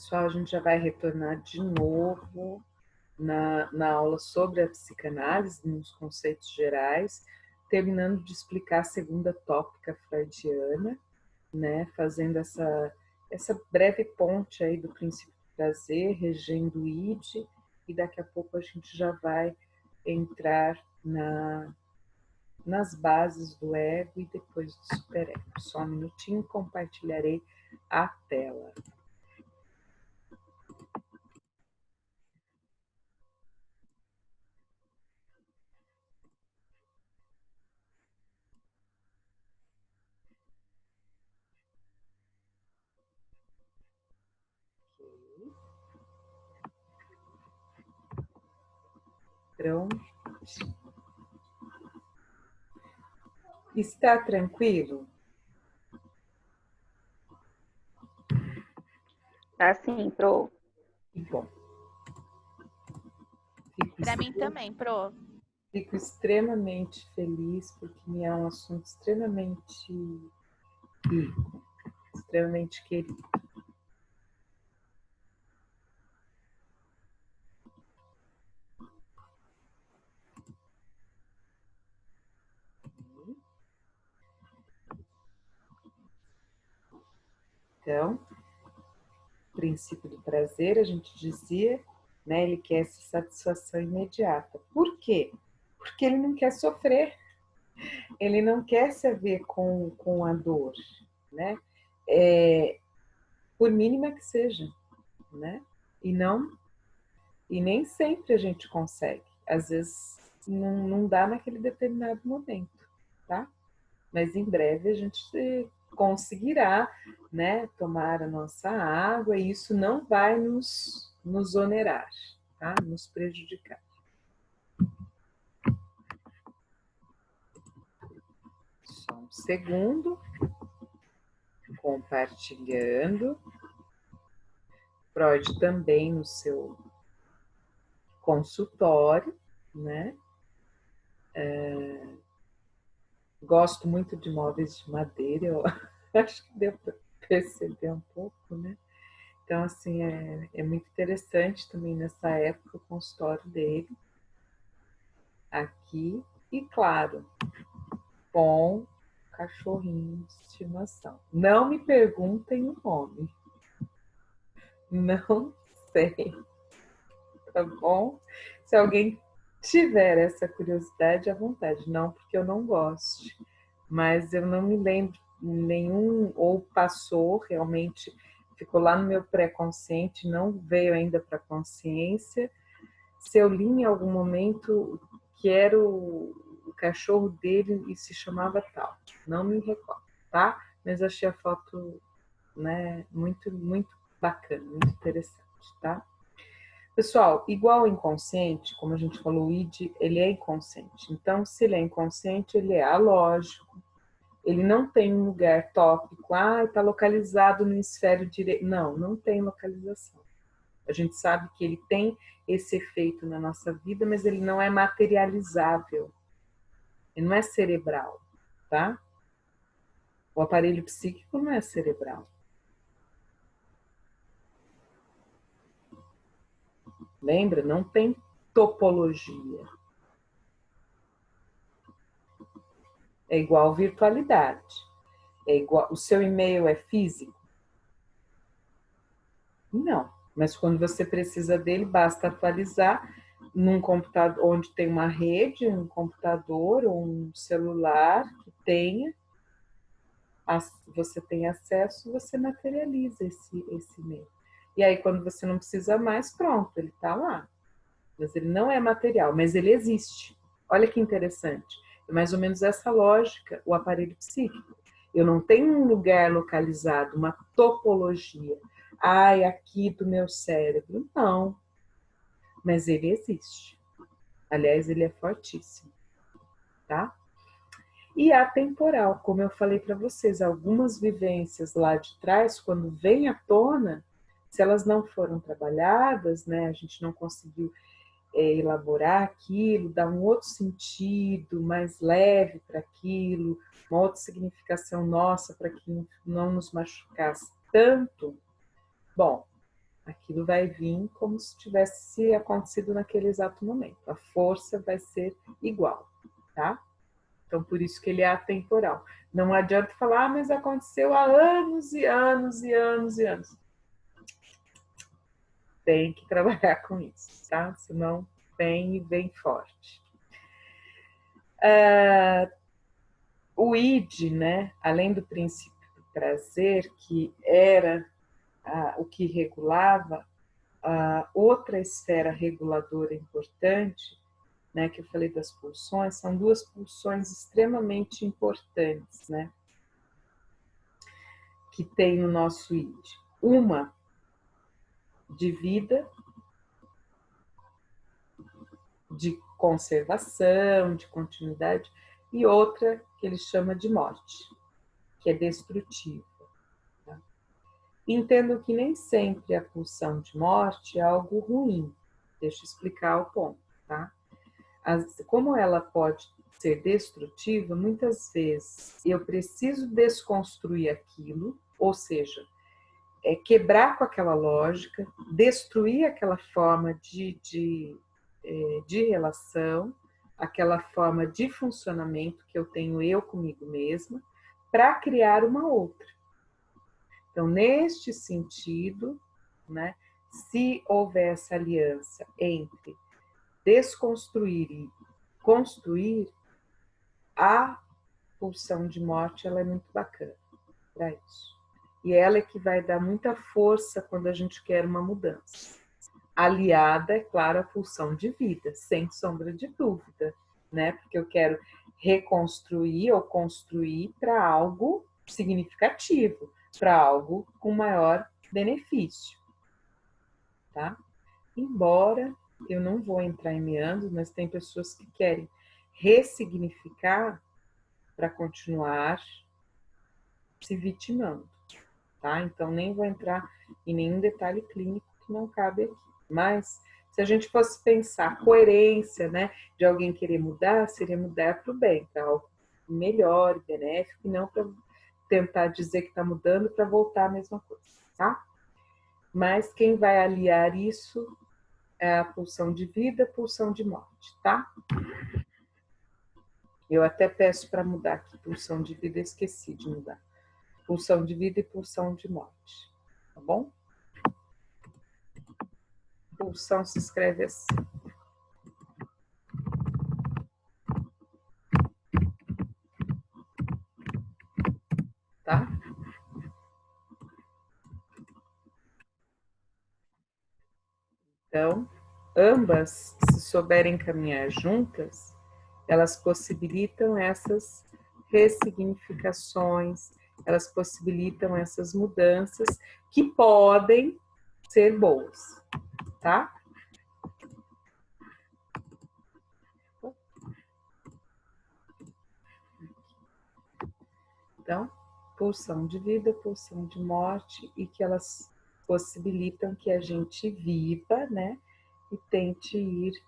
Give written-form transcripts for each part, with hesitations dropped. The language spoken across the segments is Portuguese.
Pessoal, a gente já vai retornar de novo na aula sobre a psicanálise, nos conceitos gerais, terminando de explicar a segunda tópica freudiana, né, fazendo essa breve ponte aí do princípio do prazer, regendo o id, e daqui a pouco a gente já vai entrar nas bases do ego e depois do superego. Só um minutinho, compartilharei a tela. Pronto. Está tranquilo? Tá sim, pro. Que bom. Para mim também, pro. Fico extremamente feliz, porque é um assunto extremamente rico, extremamente querido. Então, o princípio do prazer, a gente dizia, né, ele quer essa satisfação imediata. Por quê? Porque ele não quer sofrer, ele não quer se haver com a dor, né? Por mínima que seja, né? E nem sempre a gente consegue. Às vezes não dá naquele determinado momento, tá? Mas em breve a gente conseguirá, né, tomar a nossa água e isso não vai nos onerar, tá? Nos prejudicar. Só um segundo. Compartilhando. Freud também no seu consultório, né? Gosto muito de móveis de madeira, eu acho que deu para perceber um pouco, né? Então, assim, é muito interessante também nessa época o consultório dele, aqui, e claro, com cachorrinho de estimação. Não me perguntem o nome, não sei, tá bom? Se alguém tiver essa curiosidade, à vontade, não porque eu não goste, mas eu não me lembro nenhum, ou passou realmente, ficou lá no meu pré-consciente, não veio ainda para a consciência. Se eu li em algum momento que era o cachorro dele e se chamava tal, não me recordo, tá? Mas achei a foto, né, muito, muito bacana, muito interessante, tá? Pessoal, igual ao inconsciente, como a gente falou, o id, ele é inconsciente. Então, se ele é inconsciente, ele é alógico, ele não tem um lugar tópico, está localizado no hemisfério direito. Não, não tem localização. A gente sabe que ele tem esse efeito na nossa vida, mas ele não é materializável. Ele não é cerebral, tá? O aparelho psíquico não é cerebral. Lembra? Não tem topologia. É igual virtualidade. É igual, o seu e-mail é físico? Não. Mas quando você precisa dele, basta atualizar num computador onde tem uma rede, um computador ou um celular que tenha, você tem acesso, você materializa esse e-mail. E aí, quando você não precisa mais, pronto, ele está lá. Mas ele não é material, mas ele existe. Olha que interessante. É mais ou menos essa lógica, o aparelho psíquico. Eu não tenho um lugar localizado, uma topologia. Ai, aqui do meu cérebro. Não. Mas ele existe. Aliás, ele é fortíssimo. Tá? E atemporal, como eu falei para vocês, algumas vivências lá de trás, quando vem à tona, se elas não foram trabalhadas, né, a gente não conseguiu elaborar aquilo, dar um outro sentido mais leve para aquilo, uma outra significação nossa para que não nos machucasse tanto, bom, Aquilo vai vir como se tivesse acontecido naquele exato momento. A força vai ser igual, tá? Então, por isso que ele é atemporal. Não adianta falar, mas aconteceu há anos e anos e anos e anos. Tem que trabalhar com isso, tá? Senão vem e vem forte. O id, né, além do princípio do prazer, que era o que regulava, outra esfera reguladora importante, né, que eu falei das pulsões, são duas pulsões extremamente importantes, né, que tem no nosso id. Uma de vida, de conservação, de continuidade, e outra que ele chama de morte, que é destrutiva. Tá? Entendo que nem sempre a pulsão de morte é algo ruim. Deixa eu explicar o ponto, tá? Como ela pode ser destrutiva, muitas vezes eu preciso desconstruir aquilo, ou seja, quebrar com aquela lógica, destruir aquela forma de relação, aquela forma de funcionamento que eu tenho eu comigo mesma, para criar uma outra. Então, neste sentido, né, se houver essa aliança entre desconstruir e construir, a pulsão de morte ela é muito bacana para isso. E ela é que vai dar muita força quando a gente quer uma mudança. Aliada, é claro, à pulsão de vida, sem sombra de dúvida, né? Porque eu quero reconstruir ou construir para algo significativo, para algo com maior benefício, tá? Embora eu não vou entrar em meandros, mas tem pessoas que querem ressignificar para continuar se vitimando, tá? Então nem vou entrar em nenhum detalhe clínico que não cabe aqui. Mas se a gente fosse pensar a coerência, né, de alguém querer mudar, seria mudar para o bem, para algo melhor, benéfico, e não para tentar dizer que está mudando para voltar a mesma coisa, tá? Mas quem vai aliar isso é a pulsão de vida, pulsão de morte, tá? Eu até peço para mudar aqui, pulsão de vida, esqueci de mudar. Pulsão de vida e pulsão de morte, tá bom? Pulsão se escreve assim. Tá? Então, ambas, se souberem caminhar juntas, elas possibilitam essas ressignificações, elas possibilitam essas mudanças que podem ser boas, tá? Então, pulsão de vida, pulsão de morte, e que elas possibilitam que a gente viva, né? E tente ir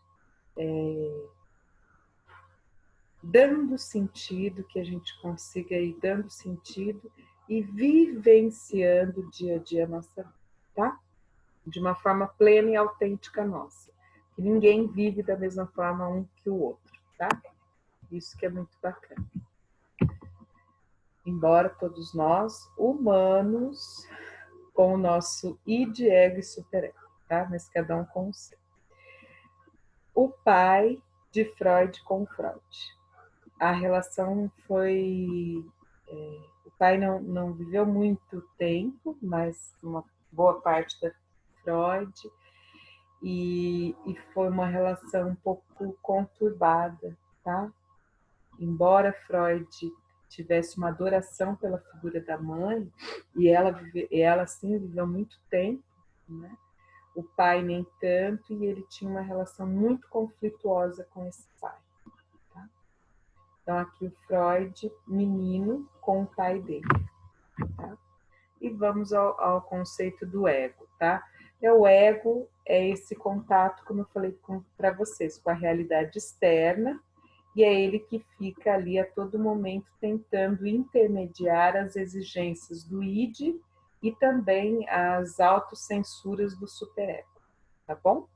dando sentido, que a gente consiga ir dando sentido e vivenciando dia a dia a nossa vida, tá? De uma forma plena e autêntica nossa. Que ninguém vive da mesma forma um que o outro, tá? Isso que é muito bacana. Embora todos nós, humanos, com o nosso id, ego e superego, tá? Mas cada um com o seu. O pai de Freud com Freud. A relação foi... o pai não viveu muito tempo, mas uma boa parte da Freud, e foi uma relação um pouco conturbada, tá? Embora Freud tivesse uma adoração pela figura da mãe, e ela sim viveu muito tempo, né? O pai nem tanto, e ele tinha uma relação muito conflituosa com esse pai. Tá? Então aqui o Freud, menino, com o pai dele. Tá? E vamos ao conceito do ego, tá? O ego é esse contato, como eu falei para vocês, com a realidade externa, e é ele que fica ali a todo momento tentando intermediar as exigências do id e também as autocensuras do superego, tá bom?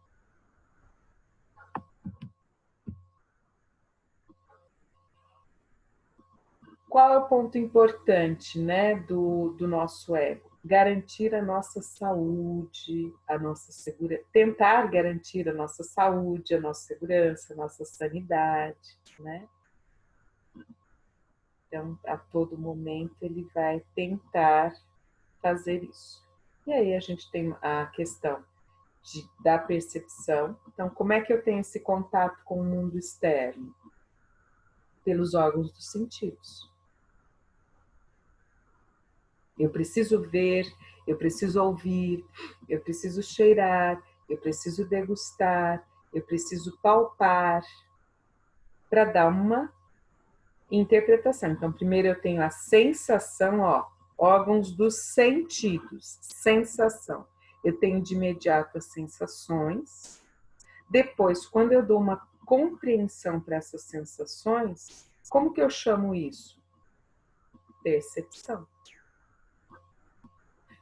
Qual é o ponto importante, né, do nosso ego? Garantir a nossa saúde, a nossa segurança, tentar garantir a nossa saúde, a nossa segurança, a nossa sanidade, né? Então, a todo momento ele vai tentar fazer isso. E aí a gente tem a questão da percepção. Então, como é que eu tenho esse contato com o mundo externo? Pelos órgãos dos sentidos. Eu preciso ver, eu preciso ouvir, eu preciso cheirar, eu preciso degustar, eu preciso palpar para dar uma interpretação. Então, primeiro eu tenho a sensação, ó, órgãos dos sentidos, sensação. Eu tenho de imediato as sensações. Depois, quando eu dou uma compreensão para essas sensações, como que eu chamo isso? Percepção.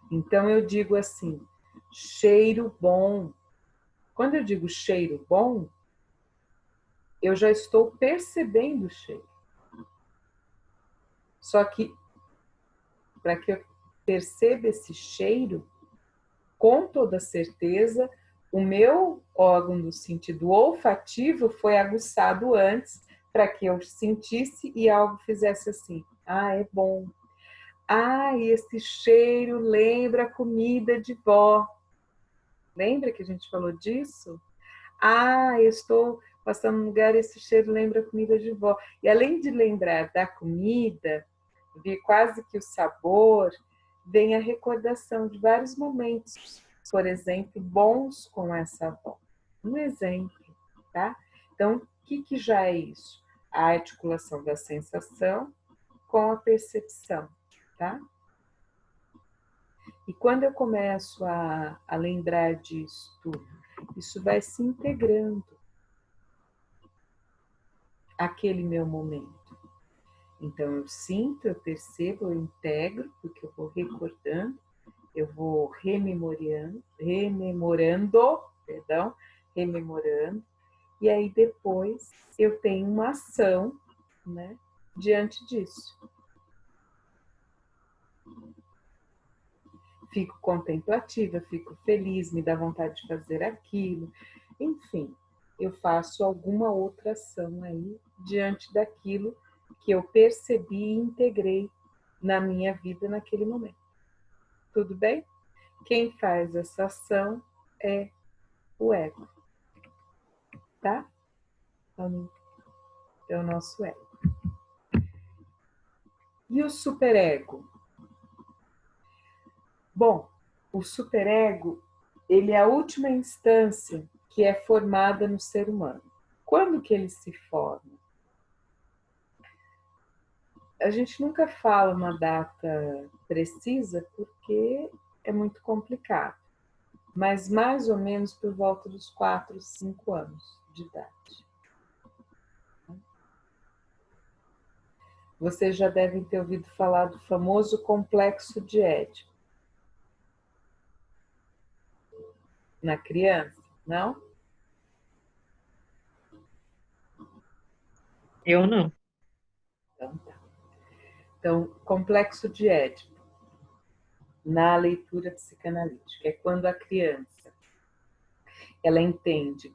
Então eu digo assim, cheiro bom. Quando eu digo cheiro bom, eu já estou percebendo o cheiro. Só que para que eu perceba esse cheiro, com toda certeza, o meu órgão do sentido olfativo foi aguçado antes para que eu sentisse e algo fizesse assim. Ah, é bom. Ah, esse cheiro lembra comida de vó. Lembra que a gente falou disso? Ah, eu estou passando num lugar e esse cheiro lembra comida de vó. E além de lembrar da comida, vir quase que o sabor, vem a recordação de vários momentos, por exemplo, bons com essa avó. Um exemplo, tá? Então, o que já é isso? A articulação da sensação com a percepção, tá? E quando eu começo a lembrar disso tudo, isso vai se integrando àquele meu momento. Então eu sinto, eu percebo, eu integro, porque eu vou recordando, eu vou rememorando, e aí depois eu tenho uma ação, né, diante disso. Fico contemplativa, fico feliz, me dá vontade de fazer aquilo, enfim, eu faço alguma outra ação aí diante daquilo que eu percebi e integrei na minha vida naquele momento. Tudo bem? Quem faz essa ação é o ego, tá? É o nosso ego. E o superego? Bom, o superego, ele é a última instância que é formada no ser humano. Quando que ele se forma? A gente nunca fala uma data precisa porque é muito complicado, mas mais ou menos por volta dos 4, 5 anos de idade. Vocês já devem ter ouvido falar do famoso complexo de Édipo. Na criança, não? Eu não. Então, tá. Então, complexo de Édipo, na leitura psicanalítica, é quando a criança ela entende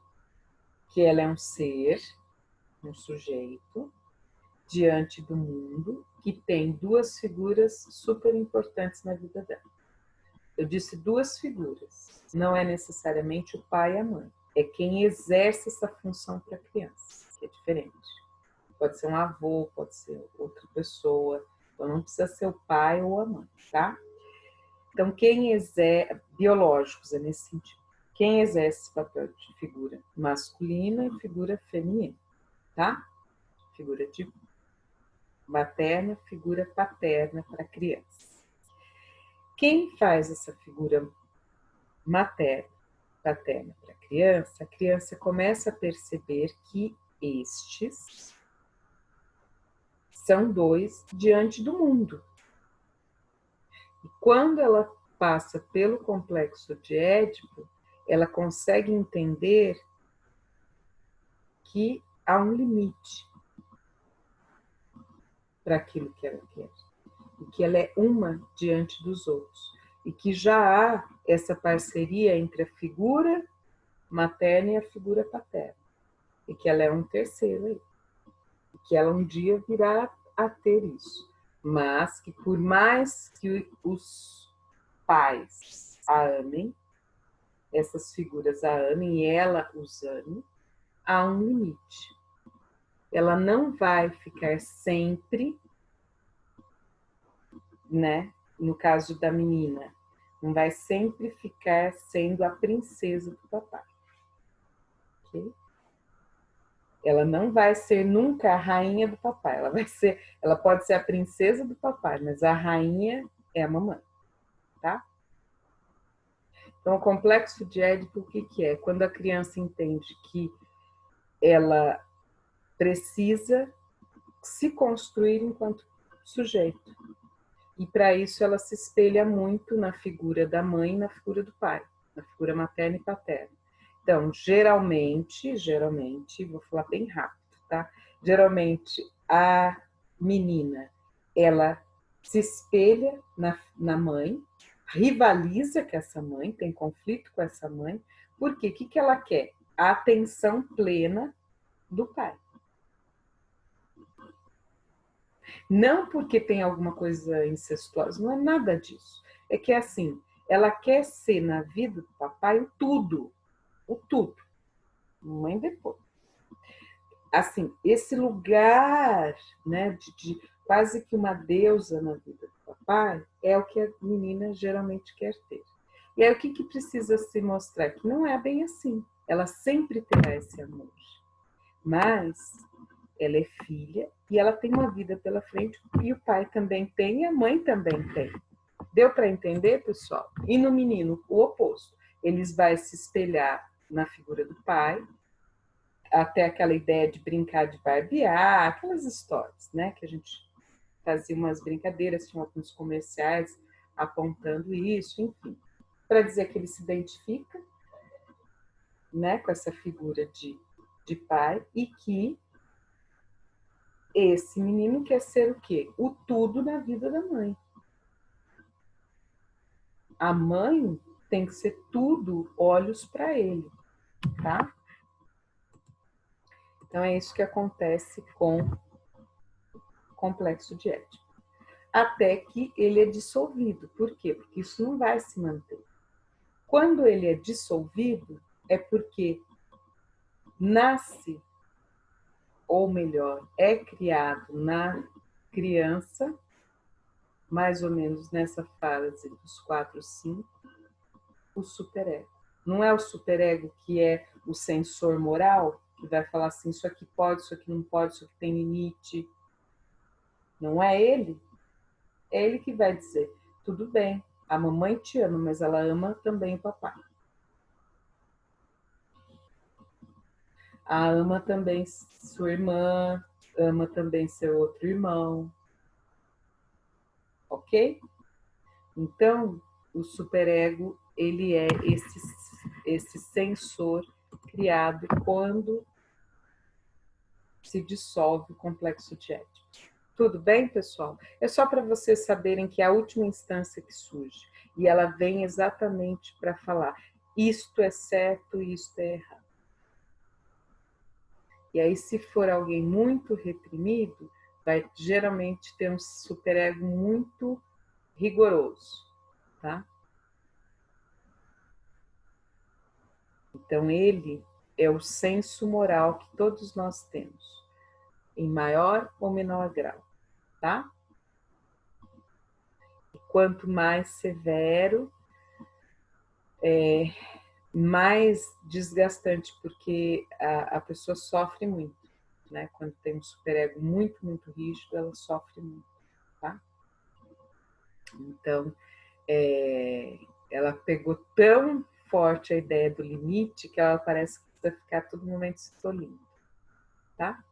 que ela é um ser, um sujeito, diante do mundo, que tem duas figuras super importantes na vida dela. Eu disse duas figuras, não é necessariamente o pai e a mãe, é quem exerce essa função para a criança, que é diferente. Pode ser um avô, pode ser outra pessoa, então não precisa ser o pai ou a mãe, tá? Então, quem exerce, biológicos é nesse sentido, quem exerce esse papel de figura masculina e figura feminina, tá? Figura de materna, figura paterna para a criança. Quem faz essa figura materna, paterna para a criança começa a perceber que estes são dois diante do mundo. E quando ela passa pelo complexo de Édipo, ela consegue entender que há um limite para aquilo que ela quer, e que ela é uma diante dos outros, e que já há essa parceria entre a figura materna e a figura paterna, e que ela é um terceiro aí, e que ela um dia virá a ter isso, mas que por mais que os pais a amem, essas figuras a amem e ela os ame, há um limite. Ela não vai ficar sempre, né? No caso da menina, não vai sempre ficar sendo a princesa do papai. Okay? Ela não vai ser nunca a rainha do papai. Ela pode ser a princesa do papai, mas a rainha é a mamãe, tá? Então, o complexo de Édipo, o que é? Quando a criança entende que ela precisa se construir enquanto sujeito. E para isso ela se espelha muito na figura da mãe e na figura do pai, na figura materna e paterna. Então, geralmente, vou falar bem rápido, tá? Geralmente a menina, ela se espelha na mãe, rivaliza com essa mãe, tem conflito com essa mãe, porque o que ela quer? A atenção plena do pai. Não porque tem alguma coisa incestuosa, não é nada disso. É que assim, ela quer ser na vida do papai o tudo, mãe depois. Assim, esse lugar, né, de quase que uma deusa na vida do papai é o que a menina geralmente quer ter. E aí o que precisa se mostrar? Que não é bem assim. Ela sempre terá esse amor. Mas ela é filha e ela tem uma vida pela frente, e o pai também tem e a mãe também tem. Deu para entender, pessoal? E no menino, o oposto. Eles vão se espelhar na figura do pai, até aquela ideia de brincar de barbear, aquelas histórias, né? Que a gente fazia umas brincadeiras, tinha alguns comerciais apontando isso, enfim. Para dizer que ele se identifica, né, com essa figura de pai, e que esse menino quer ser o quê? O tudo na vida da mãe. A mãe tem que ser tudo olhos para ele, tá? Então é isso que acontece com o complexo de Édipo. Até que ele é dissolvido. Por quê? Porque isso não vai se manter. Quando ele é dissolvido, é porque nasce, ou melhor, é criado na criança, mais ou menos nessa fase dos 4, 5, o superego. Não é o superego que é o sensor moral, que vai falar assim, isso aqui pode, isso aqui não pode, isso aqui tem limite. Não é ele. É ele que vai dizer, tudo bem, a mamãe te ama, mas ela ama também o papai. A ama também sua irmã, ama também seu outro irmão. Ok? Então, o superego, ele é esse sensor criado quando se dissolve o complexo de Édipo. Tudo bem, pessoal? É só para vocês saberem que é a última instância que surge. E ela vem exatamente para falar, isto é certo, isto é errado. E aí, se for alguém muito reprimido, vai geralmente ter um superego muito rigoroso, tá? Então, ele é o senso moral que todos nós temos, em maior ou menor grau, tá? E quanto mais severo, mais desgastante, porque a pessoa sofre muito, né? Quando tem um superego muito, muito rígido, ela sofre muito, tá? Então, ela pegou tão forte a ideia do limite que ela parece que vai ficar a todo momento se tolindo, tá?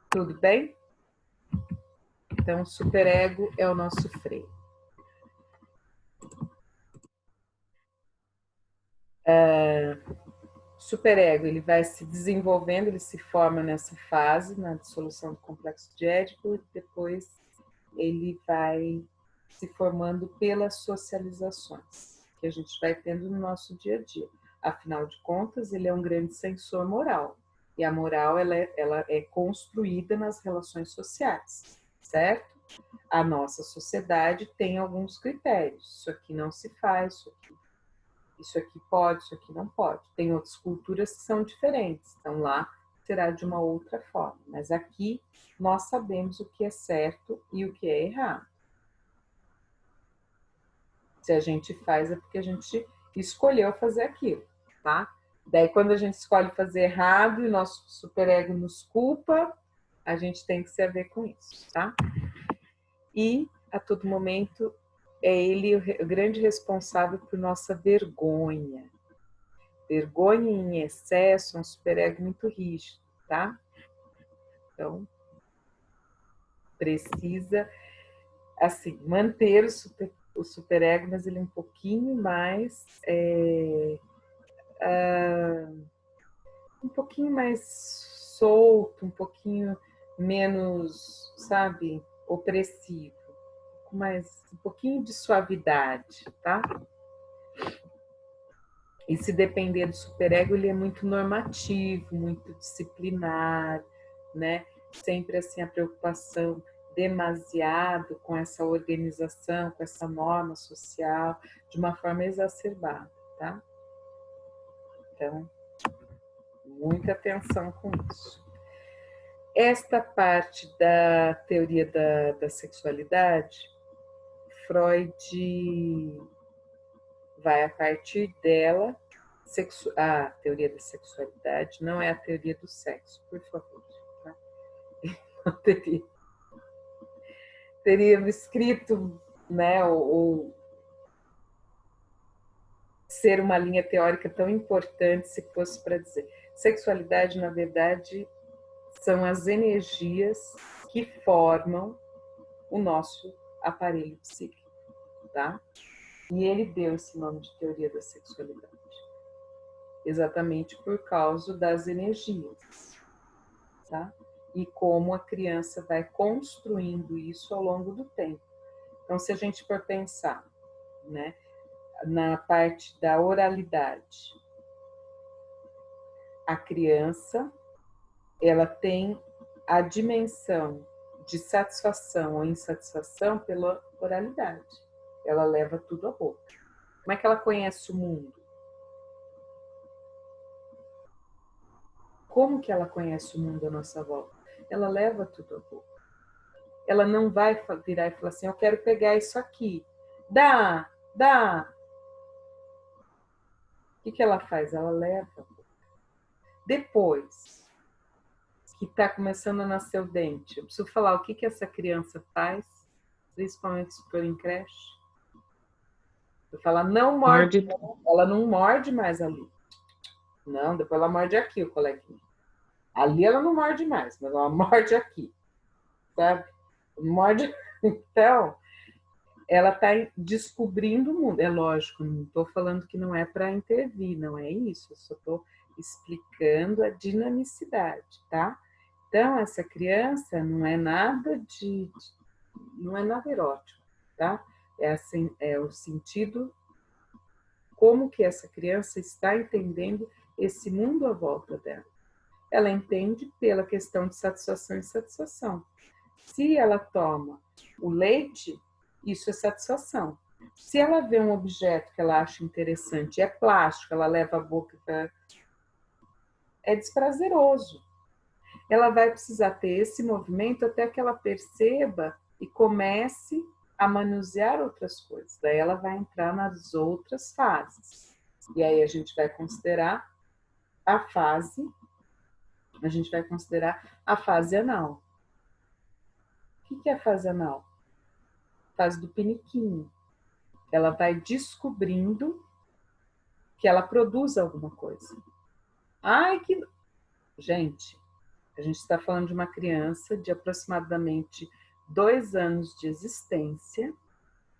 Tudo bem? Então, o superego é o nosso freio. Superego, ele vai se desenvolvendo, ele se forma nessa fase, na dissolução do complexo de Édipo, e depois ele vai se formando pelas socializações que a gente vai tendo no nosso dia a dia. Afinal de contas, ele é um grande sensor moral. E a moral ela é construída nas relações sociais, certo? A nossa sociedade tem alguns critérios. Isso aqui não se faz, isso aqui pode, isso aqui não pode. Tem outras culturas que são diferentes, então lá será de uma outra forma. Mas aqui nós sabemos o que é certo e o que é errado. Se a gente faz é porque a gente escolheu fazer aquilo, tá? Daí quando a gente escolhe fazer errado e nosso superego nos culpa, a gente tem que se haver com isso, tá? E a todo momento é ele o grande responsável por nossa vergonha. Vergonha em excesso é um superego muito rígido, tá? Então, precisa, assim, manter o superego, mas ele é um pouquinho mais solto, um pouquinho menos, sabe, opressivo, um pouquinho de suavidade, tá? E se depender do superego, ele é muito normativo, muito disciplinar, né? Sempre assim a preocupação demasiado com essa organização, com essa norma social, de uma forma exacerbada, tá? Então, muita atenção com isso. Esta parte da teoria da sexualidade, Freud vai a partir dela, a teoria da sexualidade não é a teoria do sexo, por favor. Tá? Não teria escrito, né, ou ser uma linha teórica tão importante se fosse para dizer. Sexualidade, na verdade, são as energias que formam o nosso aparelho psíquico, tá? E ele deu esse nome de teoria da sexualidade, exatamente por causa das energias, tá? E como a criança vai construindo isso ao longo do tempo. Então, se a gente for pensar, né, na parte da oralidade, a criança, ela tem a dimensão de satisfação ou insatisfação pela oralidade. Ela leva tudo à boca. Como é que ela conhece o mundo? Como que ela conhece o mundo à nossa volta? Ela leva tudo à boca. Ela não vai virar e falar assim, eu quero pegar isso aqui. Dá. O que ela faz? Ela leva à boca. Depois que está começando a nascer o dente, eu preciso falar o que essa criança faz, principalmente se for em creche. Eu falo, não morde. Ela não morde mais ali. Não, depois ela morde aqui, o coleguinha. Ali ela não morde mais, mas ela morde aqui, sabe? Morde. Então, ela está descobrindo o mundo. É lógico, não estou falando que não é para intervir, não é isso. Eu só estou explicando a dinamicidade, tá? Então, essa criança não é nada não é nada erótico, tá? É assim, é o sentido como que essa criança está entendendo esse mundo à volta dela. Ela entende pela questão de satisfação e insatisfação. Se ela toma o leite, isso é satisfação. Se ela vê um objeto que ela acha interessante, é plástico, ela leva a boca para... é desprazeroso. Ela vai precisar ter esse movimento até que ela perceba e comece a manusear outras coisas. Daí ela vai entrar nas outras fases. E aí a gente vai considerar a fase anal. O que é a fase anal? A fase do piniquinho. Ela vai descobrindo que ela produz alguma coisa. Ai, que... Gente, a gente está falando de uma criança de aproximadamente 2 anos de existência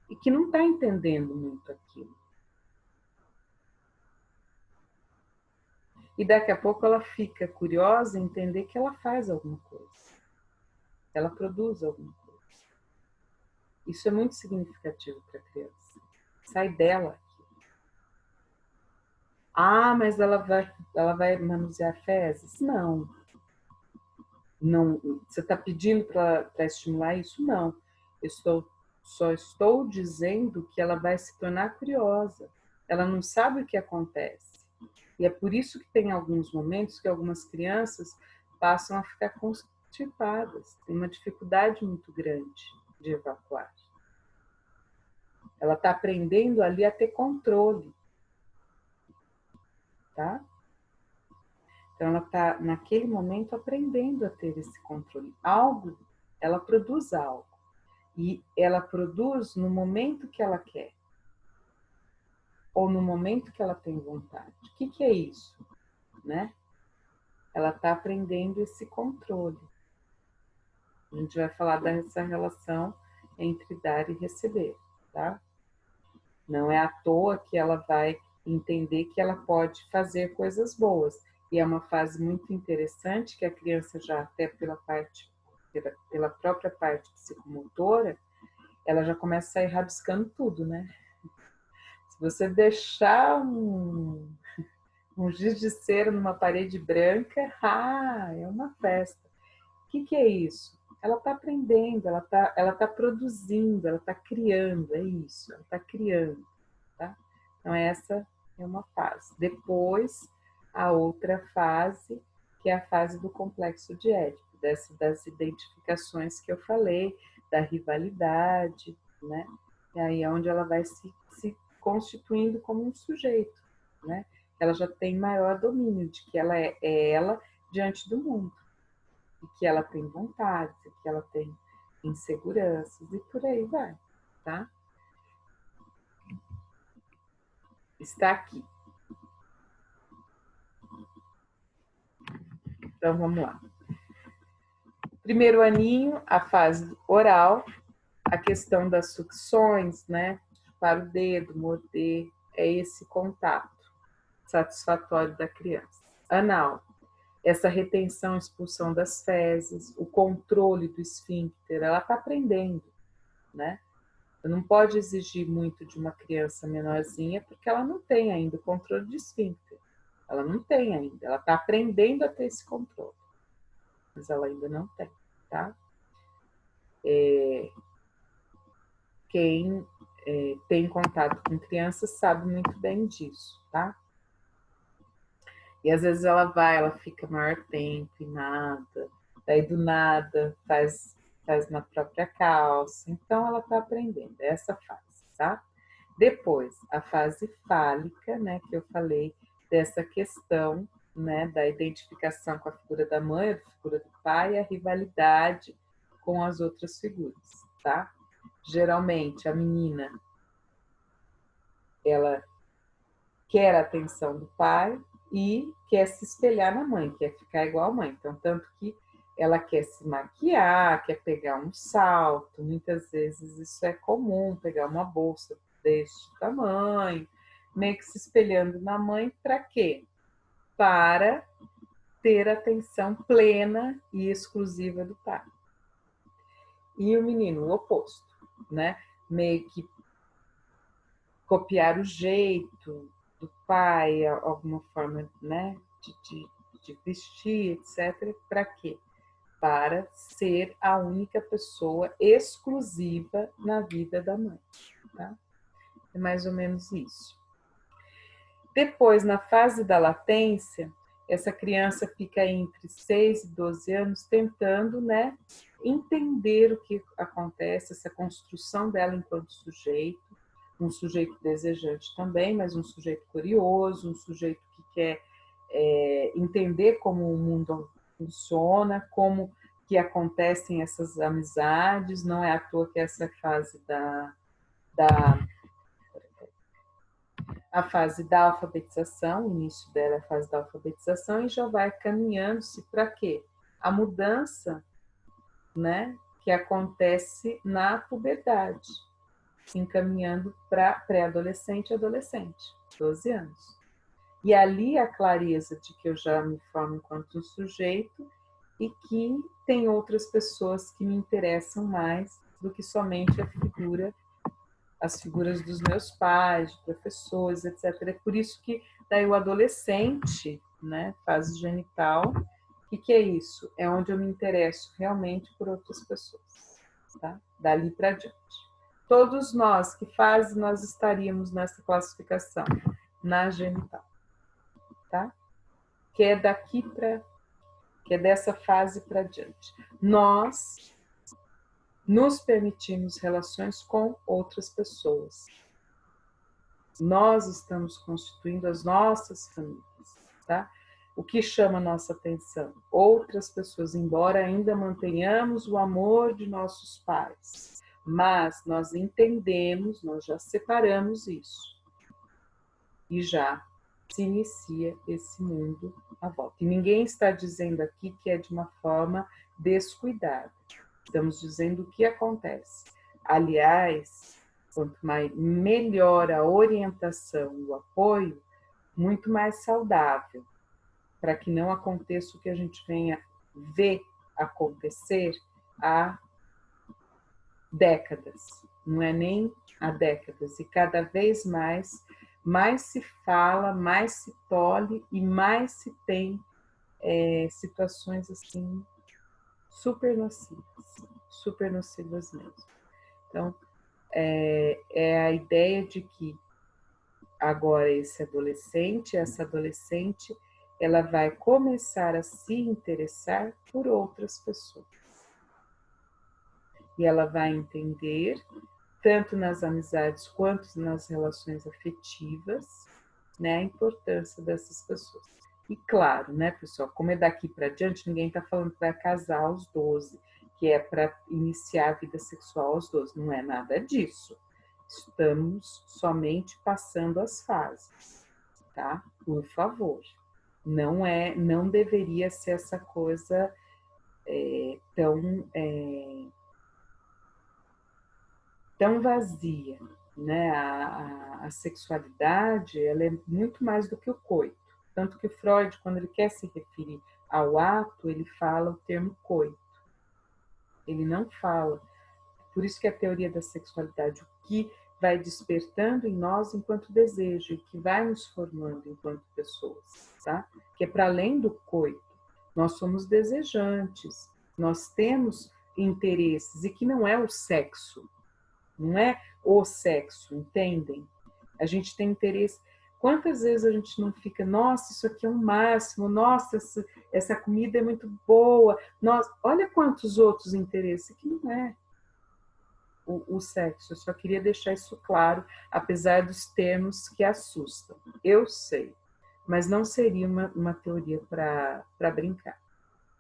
e que não está entendendo muito aquilo. E daqui a pouco ela fica curiosa em entender que ela faz alguma coisa. Ela produz alguma coisa. Isso é muito significativo para a criança. Sai dela. Ah, mas ela vai manusear fezes? Não. Não, você está pedindo para estimular isso? Não. Só estou dizendo que ela vai se tornar curiosa. Ela não sabe o que acontece. E é por isso que tem alguns momentos que algumas crianças passam a ficar constipadas. Tem uma dificuldade muito grande de evacuar. Ela está aprendendo ali a ter controle. Tá? Então, ela está, naquele momento, aprendendo a ter esse controle. Algo, ela produz algo. E ela produz no momento que ela quer. Ou no momento que ela tem vontade. O que é isso? Né? Ela está aprendendo esse controle. A gente vai falar dessa relação entre dar e receber. Tá? Não é à toa que ela vai entender que ela pode fazer coisas boas. E é uma fase muito interessante que a criança já até pela própria parte psicomotora, ela já começa a sair rabiscando tudo, né? Se você deixar um giz de cera numa parede branca, é uma festa. O que é isso? Ela está aprendendo, ela tá produzindo, ela está criando, é isso, ela está criando, tá? Então essa é uma fase. Depois, a outra fase, que é a fase do complexo de Édipo, das identificações que eu falei, da rivalidade, né? E aí é onde ela vai se constituindo como um sujeito, né? Ela já tem maior domínio de que ela é ela diante do mundo, e que ela tem vontades, e que ela tem inseguranças, e por aí vai, tá? Está aqui. Então, vamos lá. Primeiro aninho, a fase oral, a questão das sucções, né? Para o dedo, morder, é esse contato satisfatório da criança. Anal, essa retenção, expulsão das fezes, o controle do esfíncter, ela está aprendendo, né? Você não pode exigir muito de uma criança menorzinha porque ela não tem ainda o controle de esfíncter. Ela não tem ainda, ela está aprendendo a ter esse controle, mas ela ainda não tem, tá? Quem tem contato com crianças sabe muito bem disso, tá? E às vezes ela fica maior tempo e nada, daí do nada faz na própria calça. Então ela está aprendendo, é essa fase, tá? Depois, a fase fálica, né, que eu falei dessa questão, né, da identificação com a figura da mãe, a figura do pai, a rivalidade com as outras figuras, tá? Geralmente a menina ela quer a atenção do pai e quer se espelhar na mãe, quer ficar igual a mãe. Então, tanto que ela quer se maquiar, quer pegar um salto, muitas vezes isso é comum, pegar uma bolsa deste tamanho, meio que se espelhando na mãe, para quê? Para ter atenção plena e exclusiva do pai. E o menino, o oposto, né? Meio que copiar o jeito do pai, alguma forma, né, de vestir, etc. Para quê? Para ser a única pessoa exclusiva na vida da mãe. Tá? É mais ou menos isso. Depois, na fase da latência, essa criança fica entre 6 e 12 anos tentando, né, entender o que acontece, essa construção dela enquanto sujeito, um sujeito desejante também, mas um sujeito curioso, um sujeito que quer entender como o mundo funciona, como que acontecem essas amizades. Não é à toa que essa fase a fase da alfabetização, o início dela é a fase da alfabetização, e já vai caminhando-se para quê? A mudança, né, que acontece na puberdade, se encaminhando para pré-adolescente e adolescente, 12 anos. E ali a clareza de que eu já me formo enquanto um sujeito e que tem outras pessoas que me interessam mais do que somente as figuras dos meus pais, de professores, etc. É por isso que daí o adolescente, né, fase genital, o que é isso? É onde eu me interesso realmente por outras pessoas, tá? Dali para diante. Todos nós, que fase nós estaríamos nessa classificação? Na genital, tá? Que é daqui para, que é dessa fase para diante. Nós nos permitimos relações com outras pessoas. Nós estamos constituindo as nossas famílias, tá? O que chama a nossa atenção? Outras pessoas, embora ainda mantenhamos o amor de nossos pais, mas nós entendemos, nós já separamos isso e já se inicia esse mundo à volta. E ninguém está dizendo aqui que é de uma forma descuidada. Estamos dizendo o que acontece. Aliás, quanto mais melhor a orientação e o apoio, muito mais saudável, para que não aconteça o que a gente venha ver acontecer há décadas, não é nem há décadas, e cada vez mais se fala, mais se tolhe e mais se tem situações assim super nocivas mesmo. Então, é a ideia de que agora essa adolescente, ela vai começar a se interessar por outras pessoas. E ela vai entender, tanto nas amizades quanto nas relações afetivas, né, a importância dessas pessoas. E claro, né, pessoal, como é daqui para diante, ninguém está falando para casar aos 12, que é para iniciar a vida sexual aos 12. Não é nada disso. Estamos somente passando as fases, tá? Por favor. Não deveria ser essa coisa tão vazia, né? A sexualidade, ela é muito mais do que o coito. Tanto que Freud, quando ele quer se referir ao ato, ele fala o termo coito. Ele não fala. Por isso que a teoria da sexualidade, o que vai despertando em nós enquanto desejo e que vai nos formando enquanto pessoas, tá? Que é para além do coito. Nós somos desejantes, nós temos interesses e que não é o sexo, não é o sexo, entendem? A gente tem interesse. Quantas vezes a gente não fica, nossa, isso aqui é um máximo, nossa, essa comida é muito boa, nossa, olha quantos outros interesses, que não é o sexo. Eu só queria deixar isso claro, apesar dos termos que assustam. Eu sei, mas não seria uma teoria para brincar,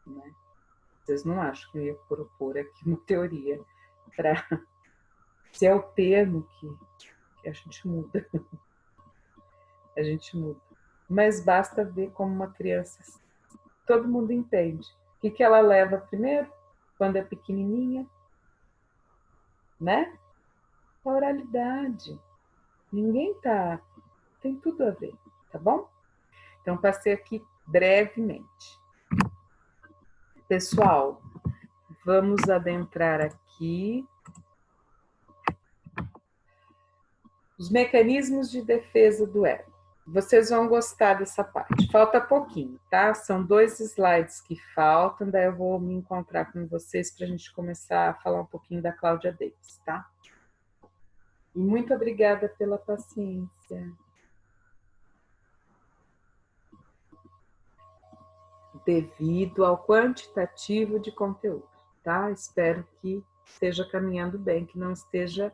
né? Vocês não acham que eu ia propor aqui uma teoria para... Se é o termo que a gente muda. A gente muda. Mas basta ver como uma criança, todo mundo entende. O que ela leva primeiro, quando é pequenininha? Né? A oralidade. Ninguém tá... Tem tudo a ver, tá bom? Então, passei aqui brevemente. Pessoal, vamos adentrar aqui. Os mecanismos de defesa do ego. Vocês vão gostar dessa parte. Falta pouquinho, tá? São 2 slides que faltam, daí eu vou me encontrar com vocês para a gente começar a falar um pouquinho da Cláudia Davis, tá? E muito obrigada pela paciência. Devido ao quantitativo de conteúdo, tá? Espero que esteja caminhando bem, que não esteja...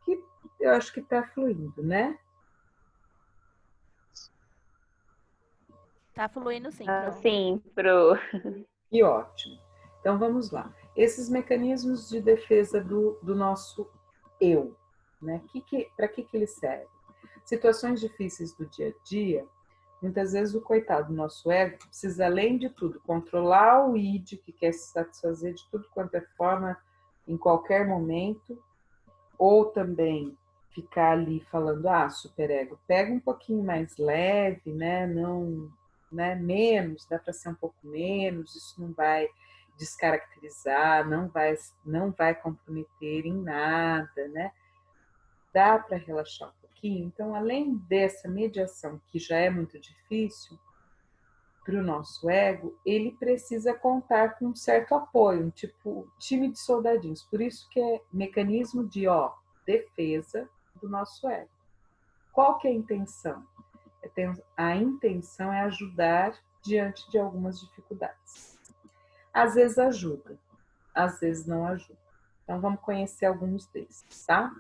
que eu acho que está fluindo, né? Tá fluindo sim, Pro. Sim, Pro. E ótimo. Então vamos lá. Esses mecanismos de defesa do nosso eu, né? Para que eles servem? Situações difíceis do dia a dia, muitas vezes o coitado do nosso ego precisa, além de tudo, controlar o id, que quer se satisfazer de tudo quanto é forma, em qualquer momento, ou também ficar ali falando, superego, pega um pouquinho mais leve, né? Não, né? Menos, dá para ser um pouco menos, isso não vai descaracterizar, não vai comprometer em nada, né? Dá para relaxar um pouquinho. Então, além dessa mediação, que já é muito difícil para o nosso ego, ele precisa contar com um certo apoio, um tipo time de soldadinhos. Por isso que é mecanismo de defesa do nosso ego. Qual que é a intenção? A intenção é ajudar diante de algumas dificuldades. Às vezes ajuda, às vezes não ajuda. Então vamos conhecer alguns desses, tá?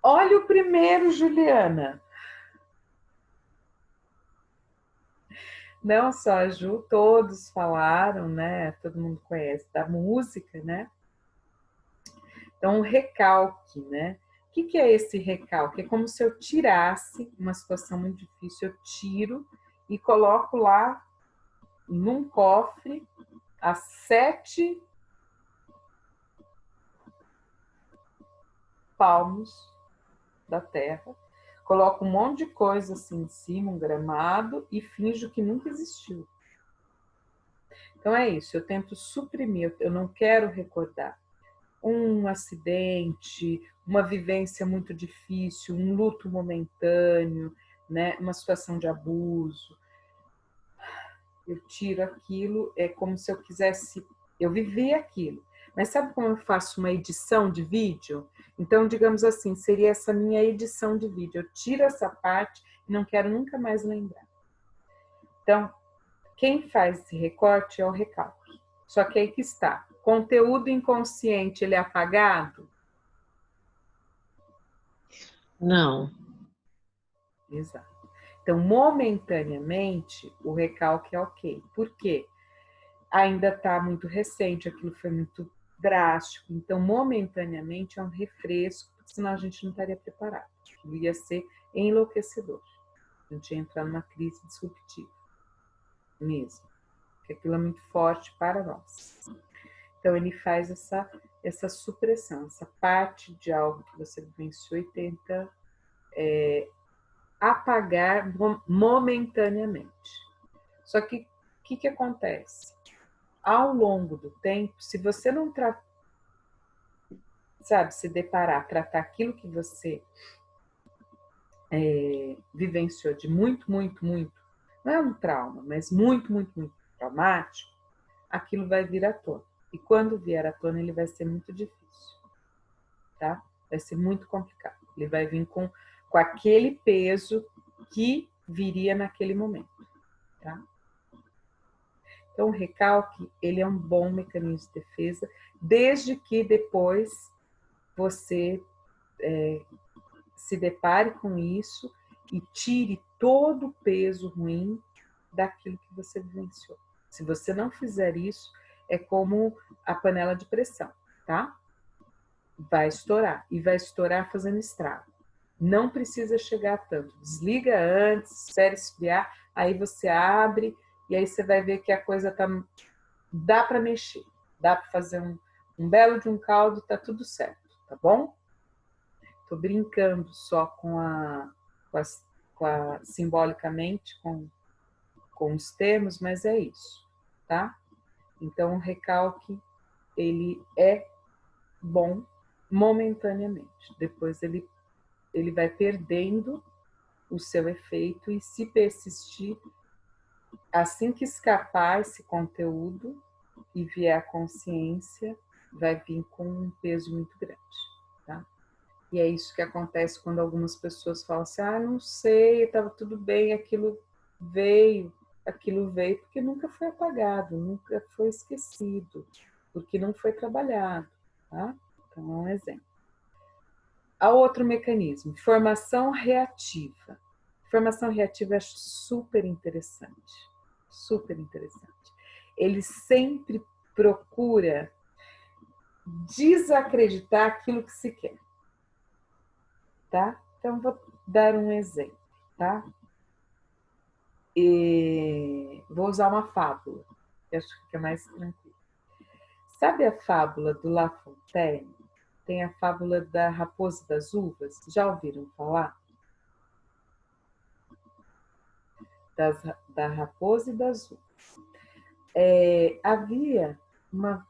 Olha o primeiro, Juliana. Não só a Ju, todos falaram, né? Todo mundo conhece da música, né? Então, o recalque, né? O que é esse recalque? É como se eu tirasse uma situação muito difícil, eu tiro e coloco lá num cofre a 7 palmos da terra, coloco um monte de coisa assim em cima, um gramado, e finjo que nunca existiu. Então é isso, eu tento suprimir, eu não quero recordar um acidente, uma vivência muito difícil, um luto momentâneo, né? Uma situação de abuso. Eu tiro aquilo, é como se eu quisesse, eu vivi aquilo. Mas sabe como eu faço uma edição de vídeo? Então, digamos assim, seria essa minha edição de vídeo. Eu tiro essa parte e não quero nunca mais lembrar. Então, quem faz esse recorte é o recalque. Só que aí que está. Conteúdo inconsciente, ele é apagado? Não. Exato. Então, momentaneamente, o recalque é ok. Por quê? Ainda está muito recente, aquilo foi muito drástico. Então, momentaneamente, é um refresco, senão a gente não estaria preparado. Aquilo ia ser enlouquecedor. A gente ia entrar numa crise disruptiva mesmo. Porque aquilo é muito forte para nós. Então, ele faz essa supressão, essa parte de algo que você vivenciou e tenta apagar momentaneamente. Só que o que acontece? Ao longo do tempo, se você não se deparar, tratar aquilo que você vivenciou de muito, muito, muito, não é um trauma, mas muito, muito, muito traumático, aquilo vai vir à tona. E quando vier à tona, ele vai ser muito difícil, tá? Vai ser muito complicado. Ele vai vir com aquele peso que viria naquele momento, tá? Então, o recalque, ele é um bom mecanismo de defesa, desde que depois você se depare com isso e tire todo o peso ruim daquilo que você vivenciou. Se você não fizer isso, é como a panela de pressão, tá? Vai estourar, e vai estourar fazendo estrago. Não precisa chegar tanto. Desliga antes, espera esfriar, aí você abre, e aí você vai ver que a coisa dá para mexer, dá para fazer um belo de um caldo, tá tudo certo, tá bom? Tô brincando só com simbolicamente com os termos, mas é isso, tá? Então, o recalque, ele é bom momentaneamente. Depois ele vai perdendo o seu efeito e, se persistir, assim que escapar esse conteúdo e vier a consciência, vai vir com um peso muito grande, tá? E é isso que acontece quando algumas pessoas falam assim, não sei, estava tudo bem, aquilo veio porque nunca foi apagado, nunca foi esquecido, porque não foi trabalhado, tá? Então, é um exemplo. Há outro mecanismo, formação reativa. Formação reativa é super interessante, super interessante. Ele sempre procura desacreditar aquilo que se quer. Tá? Então, vou dar um exemplo, tá? Vou usar uma fábula, que acho que é mais tranquilo. Sabe a fábula do La Fontaine? tem a fábula da raposa e das uvas. Já ouviram falar? Da raposa e das uvas. Havia uma